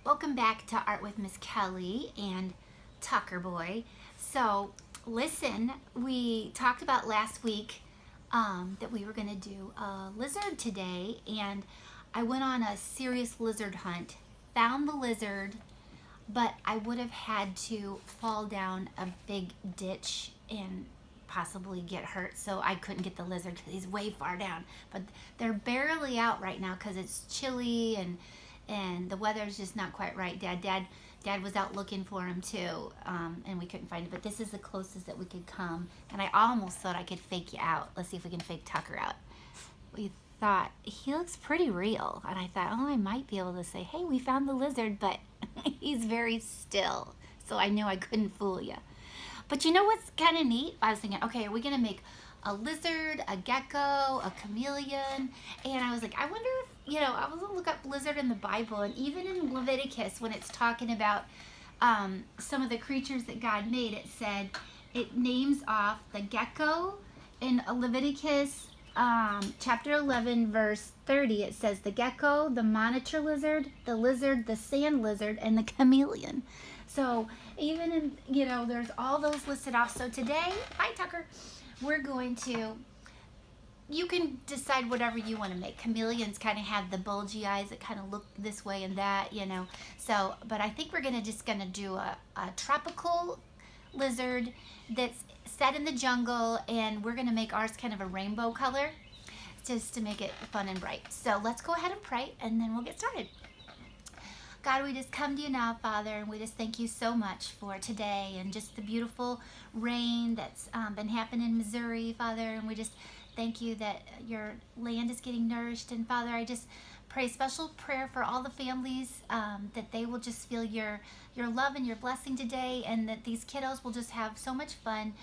Welcome back to Art with Miss Kelly and Tucker Boy. So, listen, we talked about last week that we were going to do a lizard today, and I went on a serious lizard hunt, found the lizard, but I would have had to fall down a big ditch and possibly get hurt, so I couldn't get the lizard because he's way far down. But they're barely out right now because it's chilly and the weather's just not quite right. Dad was out looking for him too, and we couldn't find him. But this is the closest that we could come, and I almost thought I could fake you out. Let's see if we can fake Tucker out. We thought he looks pretty real, and I thought, oh, I might be able to say, hey, we found the lizard, but he's very still, so I knew I couldn't fool you. But you know what's kind of neat? I was thinking, okay, are we gonna make a lizard, a gecko, a chameleon? And I was like, I wonder if, I was gonna look up lizard in the Bible, and even in Leviticus, when it's talking about some of the creatures that God made, it names off the gecko. In Leviticus chapter 11, verse 30, it says the gecko, the monitor lizard, the sand lizard, and the chameleon. So even in, there's all those listed off. So today, hi Tucker, we're going to, you can decide whatever you want to make. Chameleons kind of have the bulgy eyes that kind of look this way and that, So, but I think we're just going to do a tropical lizard that's set in the jungle, and we're going to make ours kind of a rainbow color just to make it fun and bright. So let's go ahead and pray, and then we'll get started. God, we just come to you now, Father, and we just thank you so much for today and just the beautiful rain that's been happening in Missouri, Father, and we just thank you that your land is getting nourished. And Father, I just pray special prayer for all the families, that they will just feel your love and your blessing today, and that these kiddos will just have so much fun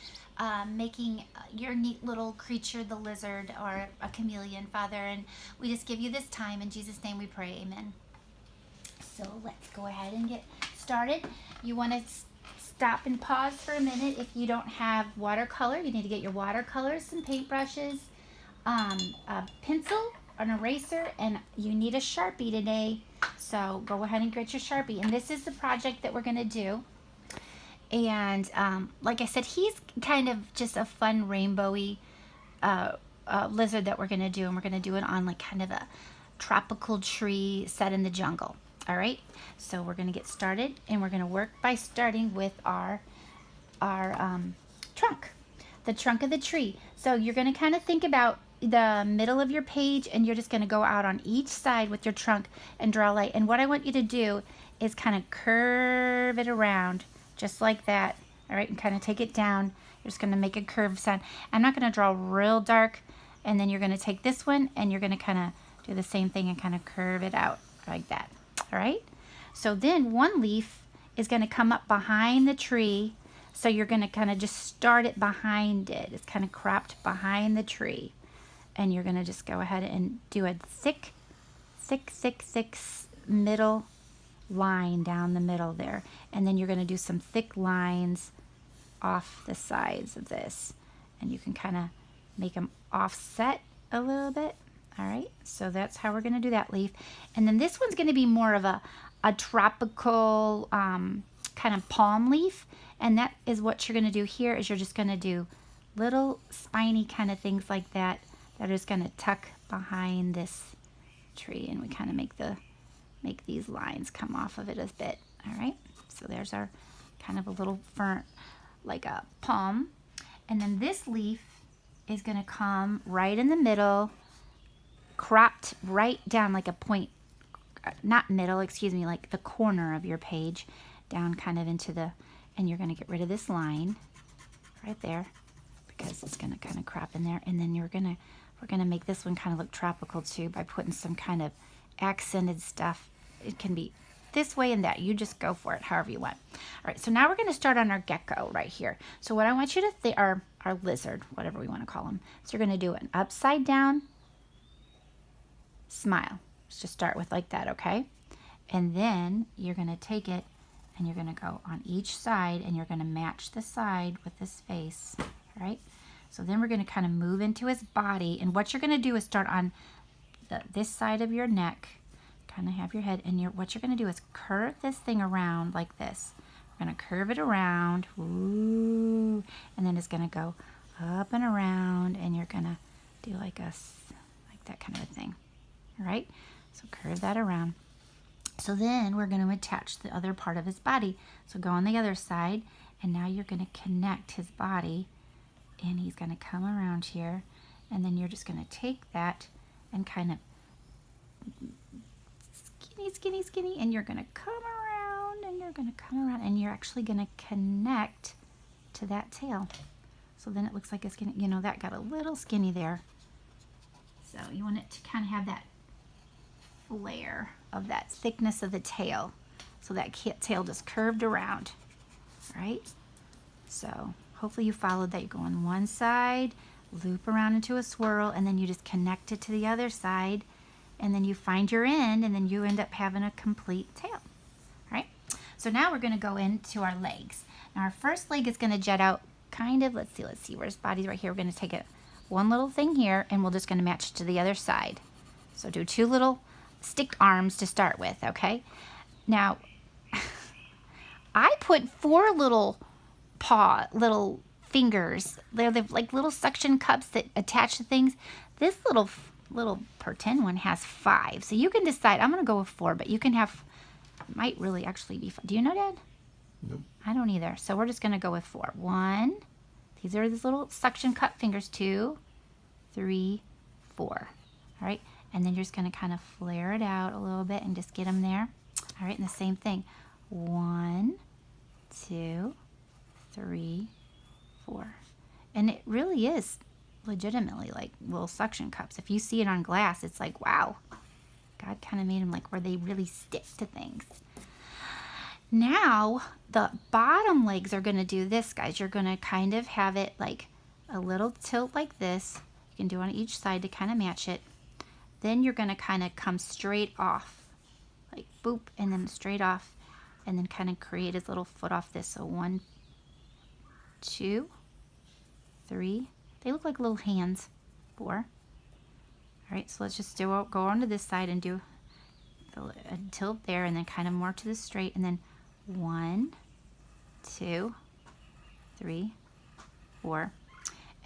making your neat little creature, the lizard or a chameleon, Father. And we just give you this time. In Jesus' name we pray, amen. So let's go ahead and get started. You want to stop and pause for a minute. If you don't have watercolor, you need to get your watercolors, some paintbrushes, a pencil, an eraser, and you need a Sharpie today. So go ahead and get your Sharpie. And this is the project that we're going to do. And like I said, he's kind of just a fun rainbowy lizard that we're going to do. And we're going to do it on like kind of a tropical tree set in the jungle. All right, so we're going to get started, and we're going to work by starting with our trunk, the trunk of the tree. So you're going to kind of think about the middle of your page, and you're just going to go out on each side with your trunk and draw a line. And what I want you to do is kind of curve it around just like that. All right, and kind of take it down. You're just going to make a curved sign. I'm not going to draw real dark, and then you're going to take this one, and you're going to kind of do the same thing and kind of curve it out like that. All right, so then one leaf is going to come up behind the tree, so you're going to kind of just start it behind it. It's kind of cropped behind the tree, and you're going to just go ahead and do a thick middle line down the middle there, and then you're going to do some thick lines off the sides of this, and you can kind of make them offset a little bit. All right, so that's how we're going to do that leaf. And then this one's going to be more of a tropical kind of palm leaf. And that is what you're going to do here, is you're just going to do little spiny kind of things like that that are just going to tuck behind this tree. And we kind of make these lines come off of it a bit. All right, so there's our kind of a little fern, like a palm. And then this leaf is going to come right in the middle, cropped right down like a point, not middle, excuse me, like the corner of your page, down kind of into the, and you're going to get rid of this line right there because it's going to kind of crop in there. And then we're going to make this one kind of look tropical too by putting some kind of accented stuff. It can be this way and that. You just go for it however you want. All right, so now we're going to start on our gecko right here. So what I want you to think, our lizard, whatever we want to call him. So you're going to do an upside down smile. Let's just start with like that, okay? And then you're going to take it and you're going to go on each side, and you're going to match the side with this face, all right? So then we're going to kind of move into his body, and what you're going to do is start on this side of your neck, kind of have your head, and what you're going to do is curve this thing around like this. We're going to curve it around, ooh, and then it's going to go up and around, and you're going to do like that kind of a thing. All right, so curve that around. So then we're going to attach the other part of his body. So go on the other side, and now you're going to connect his body, and he's going to come around here, and then you're just going to take that and kind of skinny, and you're going to come around, and you're going to come around, and you're actually going to connect to that tail. So then it looks like it's going to, you know, that got a little skinny there. So you want it to kind of have that layer of that thickness of the tail. So that tail just curved around, right? So hopefully you followed that. You go on one side, loop around into a swirl, and then you just connect it to the other side, and then you find your end, and then you end up having a complete tail, right? So now we're going to go into our legs. Now our first leg is going to jet out kind of, let's see, where's body's right here. We're going to take it one little thing here, and we're just going to match it to the other side. So do 2 little stick arms to start with, okay? Now, I put 4 little fingers. They're like little suction cups that attach to things. This little pretend one has 5. So you can decide. I'm going to go with 4, but you can have, might really actually be 5. Do you know, Dad? Nope. I don't either. So we're just going to go with 4. 1. These are these little suction cup fingers. 2, 3, 4. All right. And then you're just going to kind of flare it out a little bit and just get them there. All right. And the same thing. 1, 2, 3, 4. And it really is legitimately like little suction cups. If you see it on glass, it's like, wow. God kind of made them like where they really stick to things. Now, the bottom legs are going to do this, guys. You're going to kind of have it like a little tilt like this. You can do on each side to kind of match it. Then you're going to kind of come straight off, like boop, and then straight off, and then kind of create his little foot off this. So 1, 2, 3. They look like little hands. 4. All right, so let's just go onto this side and do a tilt there, and then kind of more to the straight, and then 1, 2, 3, 4,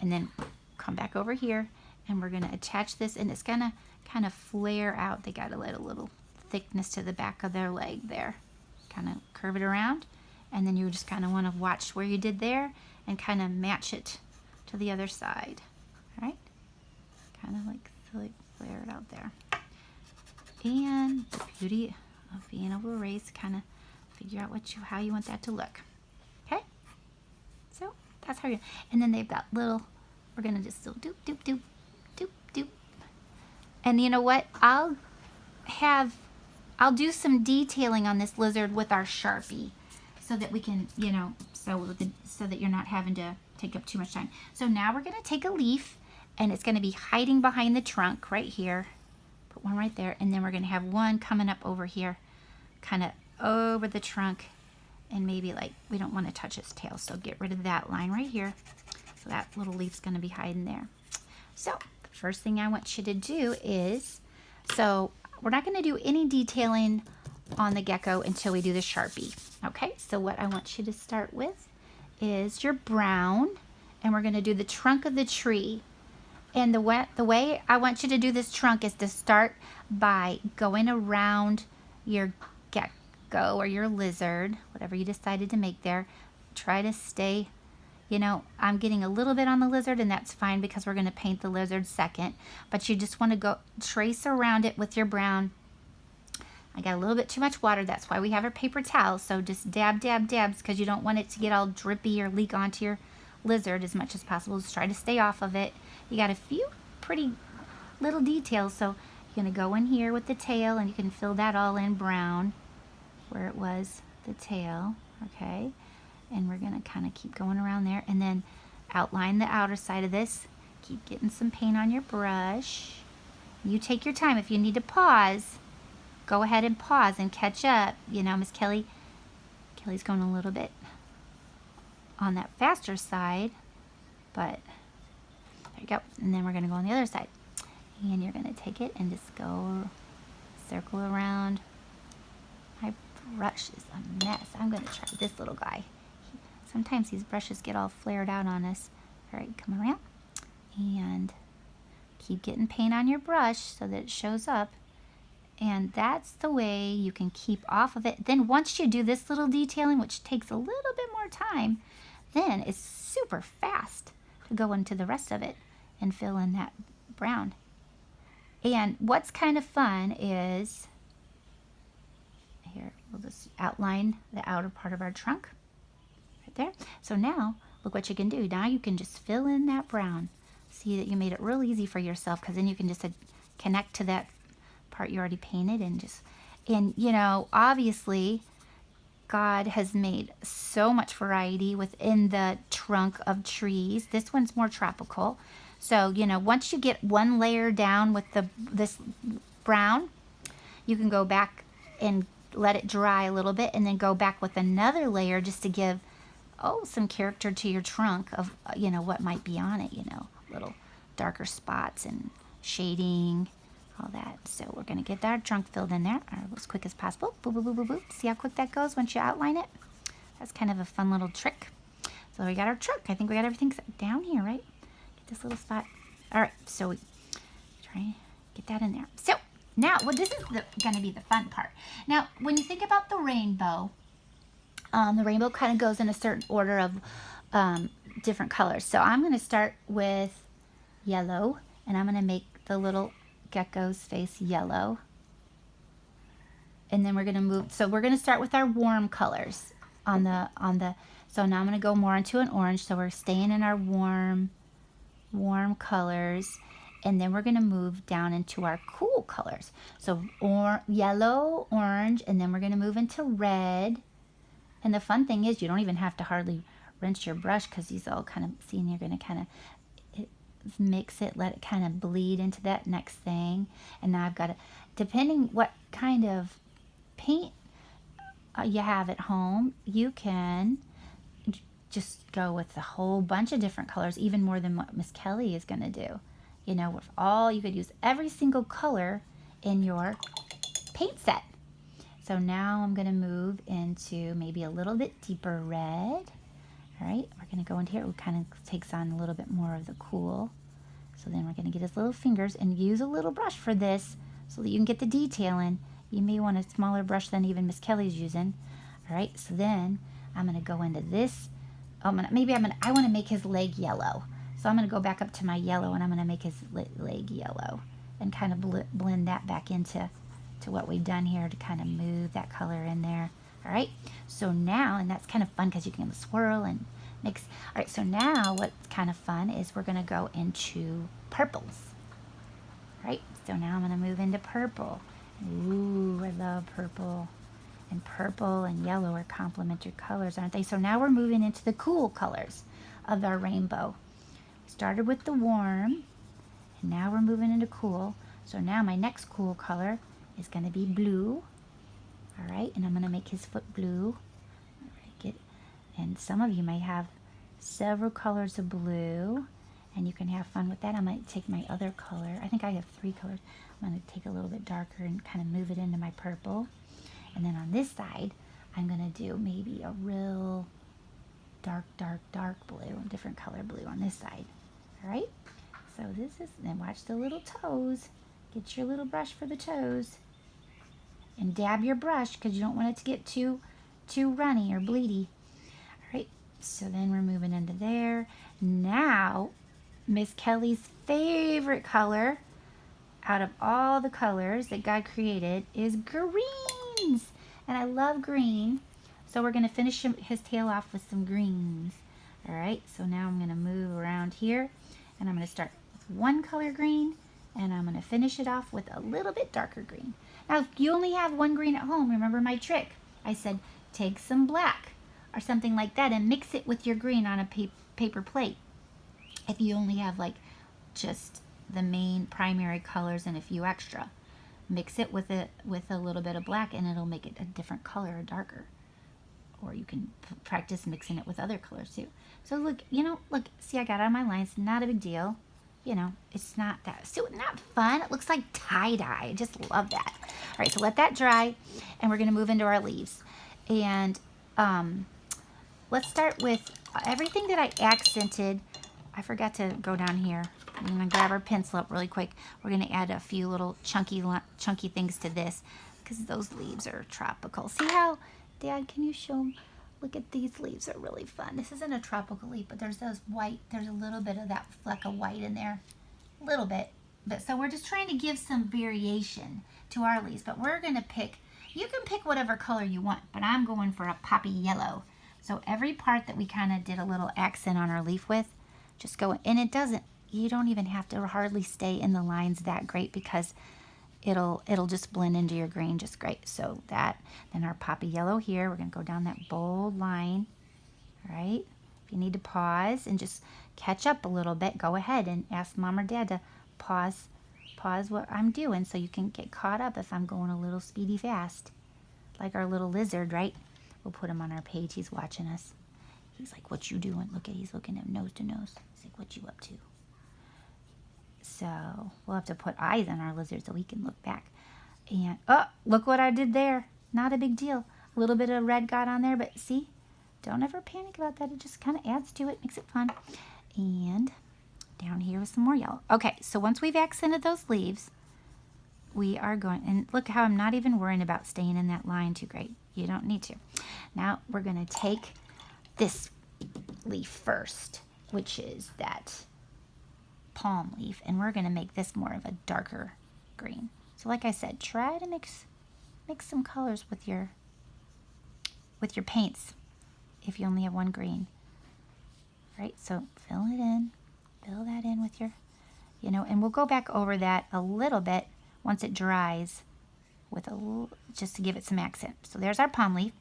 and then come back over here, and we're going to attach this, and it's going to kind of flare out. They got to let a little thickness to the back of their leg there. Kind of curve it around, and then you just kind of want to watch where you did there and kind of match it to the other side. All right, kind of like flare it out there. And the beauty of being able to erase, kind of figure out how you want that to look. Okay, so that's how you. And then they've got little. We're gonna just do doop doop doop doop doop. And you know what? I'll do some detailing on this lizard with our Sharpie, so that we can, you know, so that you're not having to take up too much time. So now we're gonna take a leaf, and it's gonna be hiding behind the trunk right here. Put one right there, and then we're gonna have one coming up over here, kind of over the trunk, and maybe like we don't want to touch its tail, so get rid of that line right here. So that little leaf's gonna be hiding there. So the first thing I want you to do is, so we're not gonna do any detailing on the gecko until we do the Sharpie. Okay, so what I want you to start with is your brown, and we're gonna do the trunk of the tree. And the way I want you to do this trunk is to start by going around your gecko or your lizard, whatever you decided to make there. Try to stay, you know, I'm getting a little bit on the lizard, and that's fine because we're going to paint the lizard second. But you just want to go trace around it with your brown. I got a little bit too much water. That's why we have our paper towels. So just dab, dab, dabs, because you don't want it to get all drippy or leak onto your lizard as much as possible. Just try to stay off of it. You got a few pretty little details, so you're going to go in here with the tail, and you can fill that all in brown where it was the tail, okay? And we're going to kind of keep going around there, and then outline the outer side of this. Keep getting some paint on your brush. You take your time. If you need to pause, go ahead and pause and catch up. You know, Miss Kelly's going a little bit on that faster side, but there you go. And then we're going to go on the other side, and you're going to take it and just go circle around. My brush is a mess. I'm going to try this little guy. Sometimes these brushes get all flared out on us. All right, come around and keep getting paint on your brush so that it shows up. And that's the way you can keep off of it. Then once you do this little detailing, which takes a little bit more time, then it's super fast to go into the rest of it and fill in that brown. And what's kind of fun is, here, we'll just outline the outer part of our trunk right there. So now, look what you can do. Now you can just fill in that brown. See that you made it real easy for yourself, because then you can just connect to that part you already painted and you know, obviously God has made so much variety within the trunk of trees. This one's more tropical. So, you know, once you get one layer down with this brown, you can go back and let it dry a little bit and then go back with another layer just to give, some character to your trunk of, you know, what might be on it, you know, little darker spots and shading, all that. So we're going to get our trunk filled in there as quick as possible. Boop, boop, boop, boop, boop. See how quick that goes once you outline it? That's kind of a fun little trick. So we got our trunk. I think we got everything down here, right? Get this little spot. All right, so we try and get that in there. So now, well, this is going to be the fun part. Now, when you think about the rainbow kind of goes in a certain order of different colors. So I'm going to start with yellow, and I'm going to make the little gecko's face yellow, and then we're going to move. So we're going to start with our warm colors on the so now I'm going to go more into an orange, so we're staying in our warm colors, and then we're going to move down into our cool colors. So yellow, orange, and then we're going to move into red. And the fun thing is you don't even have to hardly rinse your brush, because these all kind of, see, and you're going to kind of mix it, let it kind of bleed into that next thing. And now I've got to, depending what kind of paint you have at home, you can just go with a whole bunch of different colors, even more than what Miss Kelly is going to do. You know, with you could use every single color in your paint set. So now I'm going to move into maybe a little bit deeper red. All right, we're going to go into here. It kind of takes on a little bit more of the cool. So then we're going to get his little fingers and use a little brush for this so that you can get the detail in. You may want a smaller brush than even Miss Kelly's using. All right, so then I'm going to go into this. I want to make his leg yellow. So I'm going to go back up to my yellow, and I'm going to make his leg yellow and kind of blend that back into what we've done here to kind of move that color in there. All right, so now, and that's kind of fun because you can swirl and mix. All right, so now what's kind of fun is we're going to go into purples. All right, so now I'm going to move into purple. Ooh, I love purple. And purple and yellow are complementary colors, aren't they? So now we're moving into the cool colors of our rainbow. We started with the warm, and now we're moving into cool. So now my next cool color is going to be blue. All right, and I'm going to make his foot blue. And some of you may have several colors of blue, and you can have fun with that. I might take my other color. I think I have 3 colors. I'm going to take a little bit darker and kind of move it into my purple. And then on this side, I'm going to do maybe a real dark blue, a different color blue on this side. All right, so this is, then watch the little toes. Get your little brush for the toes. And dab your brush because you don't want it to get too runny or bleedy. All right, so then we're moving into there. Now, Miss Kelly's favorite color out of all the colors that God created is greens. And I love green. So we're going to finish his tail off with some greens. All right, so now I'm going to move around here. And I'm going to start with one color green. And I'm going to finish it off with a little bit darker green. Now, if you only have one green at home, remember my trick. I said, take some black or something like that and mix it with your green on a paper plate. If you only have like just the main primary colors and a few extra, mix it with a little bit of black, and it'll make it a different color or darker. Or you can practice mixing it with other colors too. So look, look, see, I got out of my lines. Not a big deal. you know, it's not that, so not fun. It looks like tie-dye. I just love that. All right, so let that dry, and we're gonna move into our leaves. And let's start with everything that I accented. I forgot to go down here. I'm gonna grab our pencil up really quick. We're gonna add a few little chunky things to this because those leaves are tropical. See how, Dad, can you show them? Look at these leaves, are really fun. This isn't a tropical leaf, but there's those white, there's a little bit of that fleck of white in there. A little bit. But so we're just trying to give some variation to our leaves, but we're gonna pick, you can pick whatever color you want, but I'm going for a poppy yellow. So every part that we kind of did a little accent on our leaf with, just go, and it doesn't, you don't even have to hardly stay in the lines that great because it'll just blend into your green just great. So that, then our poppy yellow here, we're gonna go down that bold line. All right, if you need to pause and just catch up a little bit, go ahead and ask Mom or Dad to pause what I'm doing so you can get caught up if I'm going a little speedy fast. Like our little lizard, right? We'll put him on our page, he's watching us. He's like, what you doing? Look at, he's looking at nose to nose. He's like, what you up to? So we'll have to put eyes on our lizard so we can look back. And, oh, look what I did there. Not a big deal. A little bit of red got on there, but see, don't ever panic about that. It just kind of adds to it, makes it fun. And down here with some more yellow. Okay, so once we've accented those leaves, we are going, and look how I'm not even worrying about staying in that line too great. You don't need to. Now we're going to take this leaf first, which is that palm leaf, and we're going to make this more of a darker green. So like I said, try to mix some colors with your paints if you only have one green. Right, so fill that in with your, you know, and we'll go back over that a little bit once it dries with a little, just to give it some accent. So there's our palm leaf.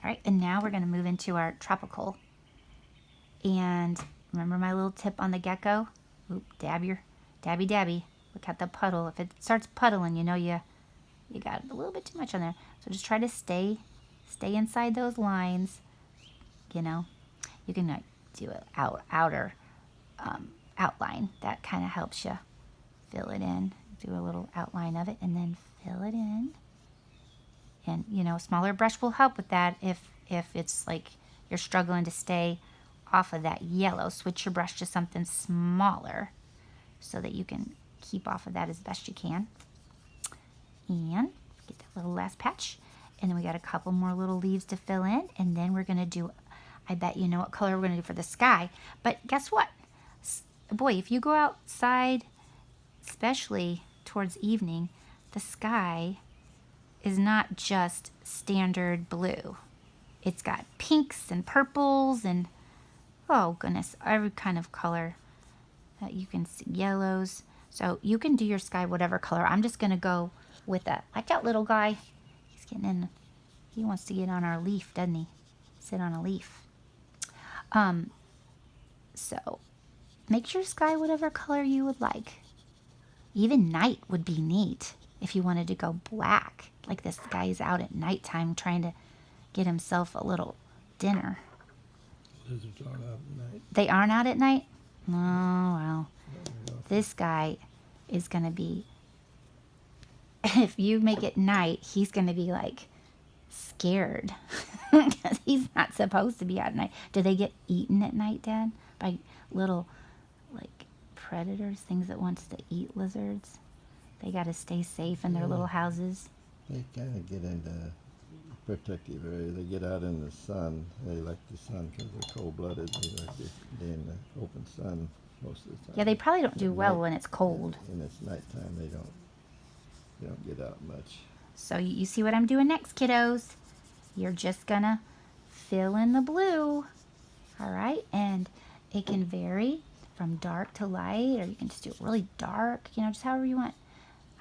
All right, and now we're going to move into our tropical. And remember my little tip on the gecko? Oop, dabby. Look at the puddle. If it starts puddling, you know you got a little bit too much on there. So just try to stay inside those lines. You know, you can do an outer outline. That kind of helps you fill it in. Do a little outline of it and then fill it in. And, you know, a smaller brush will help with that if it's like you're struggling to stay off of that yellow. Switch your brush to something smaller so that you can keep off of that as best you can. And get that little last patch. And then we got a couple more little leaves to fill in. And then we're going to do, I bet you know what color we're going to do for the sky. But guess what? Boy, if you go outside, especially towards evening, the sky is not just standard blue. It's got pinks and purples and, oh goodness, every kind of color that you can see, yellows. So you can do your sky whatever color. I'm just gonna go with that. Like that little guy, he's getting in, he wants to get on our leaf, doesn't he? Sit on a leaf. So make your sky whatever color you would like. Even night would be neat if you wanted to go black. Like this guy is out at nighttime trying to get himself a little dinner. Lizards aren't out at night. They aren't out at night? Oh, well. This guy is going to be, if you make it night, he's going to be like scared. Because he's not supposed to be out at night. Do they get eaten at night, Dad? By little, like, predators, things that wants to eat lizards? They got to stay safe in their little houses. They kind of get into protective area. They get out in the sun. They like the sun because they're cold-blooded. They like to be in the open sun most of the time. Yeah, they probably don't do At well night- when it's cold. And it's nighttime. They don't get out much. So you see what I'm doing next, kiddos? You're just gonna fill in the blue, all right? And it can vary from dark to light, or you can just do it really dark, you know, just however you want.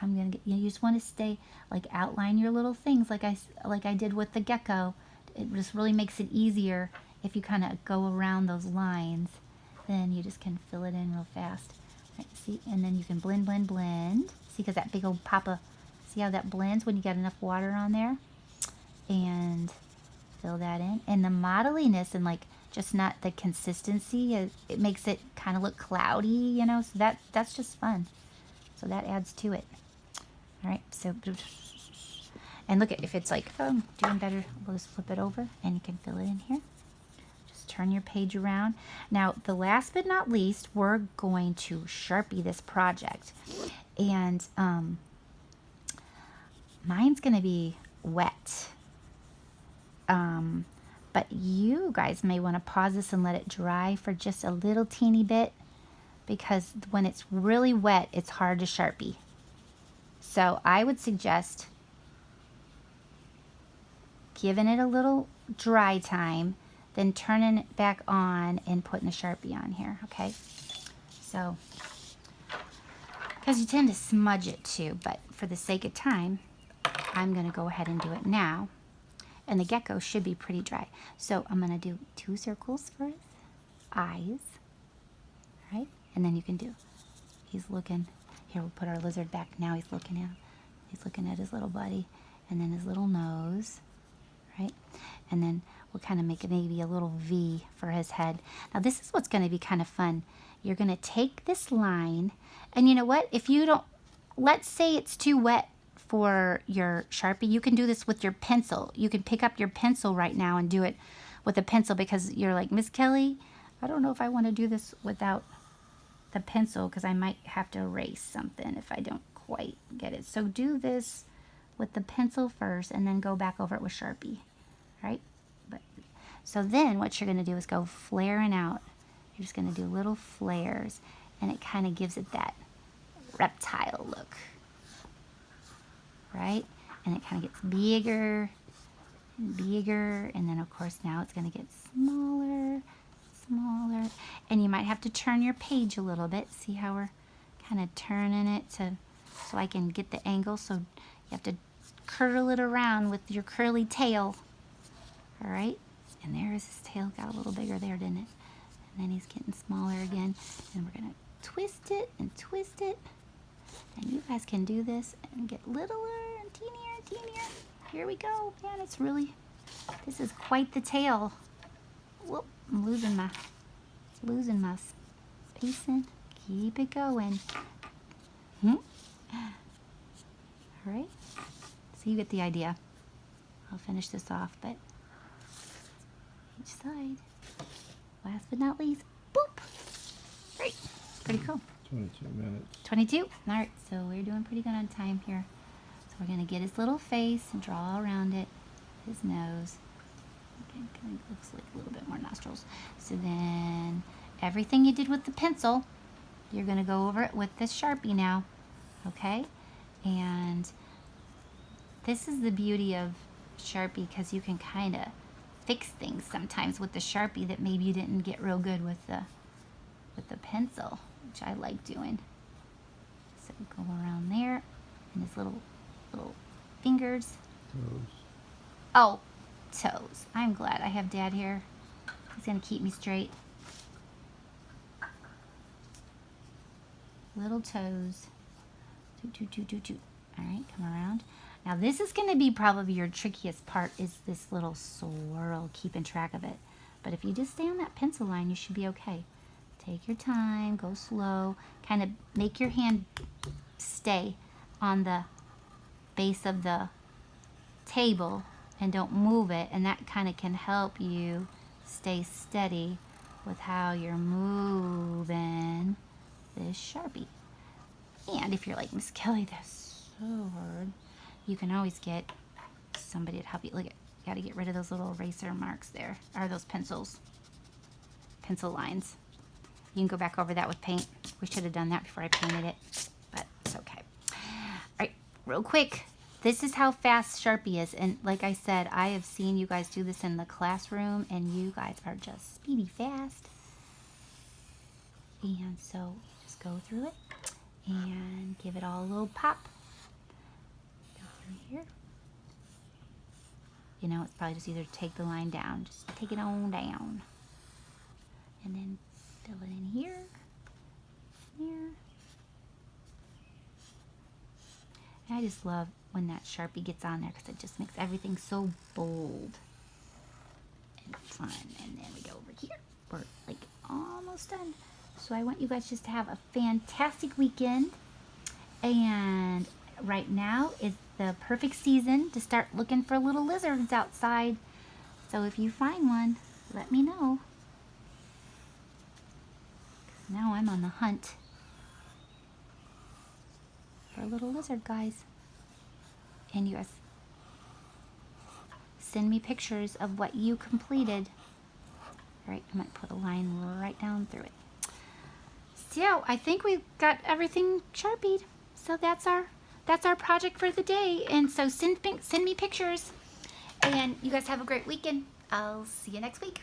I'm gonna get, you just want to stay, like, outline your little things like I did with the gecko. It just really makes it easier if you kind of go around those lines. Then you just can fill it in real fast. Right, see, and then you can blend. See, because that big old papa, see how that blends when you got enough water on there? And fill that in. And the modeliness and, like, just not the consistency. It makes it kind of look cloudy, you know, so that's just fun. So that adds to it. All right, so, and look at, if it's like, oh, doing better, we'll just flip it over and you can fill it in here. Just turn your page around. Now, the last but not least, we're going to Sharpie this project. And mine's going to be wet. But you guys may want to pause this and let it dry for just a little teeny bit, because when it's really wet, it's hard to Sharpie. So I would suggest giving it a little dry time, then turning it back on and putting a Sharpie on here, okay? So, because you tend to smudge it too, but for the sake of time, I'm going to go ahead and do it now. And the gecko should be pretty dry. So I'm going to do 2 circles for his eyes, right? And then you can do, he's looking, here we'll put our lizard back. Now he's looking at his little buddy, and then his little nose, right? And then we'll kind of make it maybe a little V for his head. Now this is what's going to be kind of fun. You're going to take this line, and you know what? If you don't, let's say it's too wet for your Sharpie, you can do this with your pencil. You can pick up your pencil right now and do it with a pencil, because you're like, Miss Kelly, I don't know if I want to do this without the pencil, because I might have to erase something if I don't quite get it. So do this with the pencil first and then go back over it with Sharpie, right? But so then what you're going to do is go flaring out. You're just going to do little flares, and it kind of gives it that reptile look, right? And it kind of gets bigger and bigger, and then of course now it's going to get smaller, smaller, and you might have to turn your page a little bit. See how we're kind of turning it so I can get the angle. So you have to curl it around with your curly tail. All right, and there's his tail, got a little bigger there, didn't it? And then he's getting smaller again, and we're gonna twist it and twist it. And you guys can do this and get littler and teenier and teenier. Here we go. Man, it's really, this is quite the tail. Whoop, I'm losing my spacing. Keep it going. All right. So you get the idea. I'll finish this off, but each side. Last but not least, boop. Great. Pretty cool. 22 minutes. 22. All right, so we're doing pretty good on time here. So we're going to get his little face and draw around it, his nose. Okay, kind of looks like a little bit more nostrils. So then everything you did with the pencil, you're going to go over it with this Sharpie now, okay? And this is the beauty of Sharpie, because you can kind of fix things sometimes with the Sharpie that maybe you didn't get real good with the pencil, which I like doing. So go around there, and his little fingers. Toes. Oh, toes. I'm glad I have Dad here. He's gonna keep me straight. Little toes. Do. All right, come around. Now this is gonna be probably your trickiest part, is this little swirl, keeping track of it. But if you just stay on that pencil line, you should be okay. Take your time, go slow, kind of make your hand stay on the base of the table and don't move it, and that kind of can help you stay steady with how you're moving this Sharpie. And if you're like, Miss Kelly, that's so hard, you can always get somebody to help you. Look, you got to get rid of those little eraser marks there, or those pencil lines. You can go back over that with paint. We should have done that before I painted it, but it's okay. All right, real quick. This is how fast Sharpie is. And like I said, I have seen you guys do this in the classroom, and you guys are just speedy fast. And so you just go through it and give it all a little pop. Go through here. You know, it's probably just either take the line down, just take it on down. And then fill it in here, here. And I just love when that Sharpie gets on there, because it just makes everything so bold and fun. And then we go over here. We're like almost done. So I want you guys just to have a fantastic weekend. And right now is the perfect season to start looking for little lizards outside. So if you find one, let me know. Now I'm on the hunt for a little lizard, guys. And you guys send me pictures of what you completed. All right, I might put a line right down through it. So I think we've got everything Sharpied. So that's our project for the day. And so send me pictures. And you guys have a great weekend. I'll see you next week.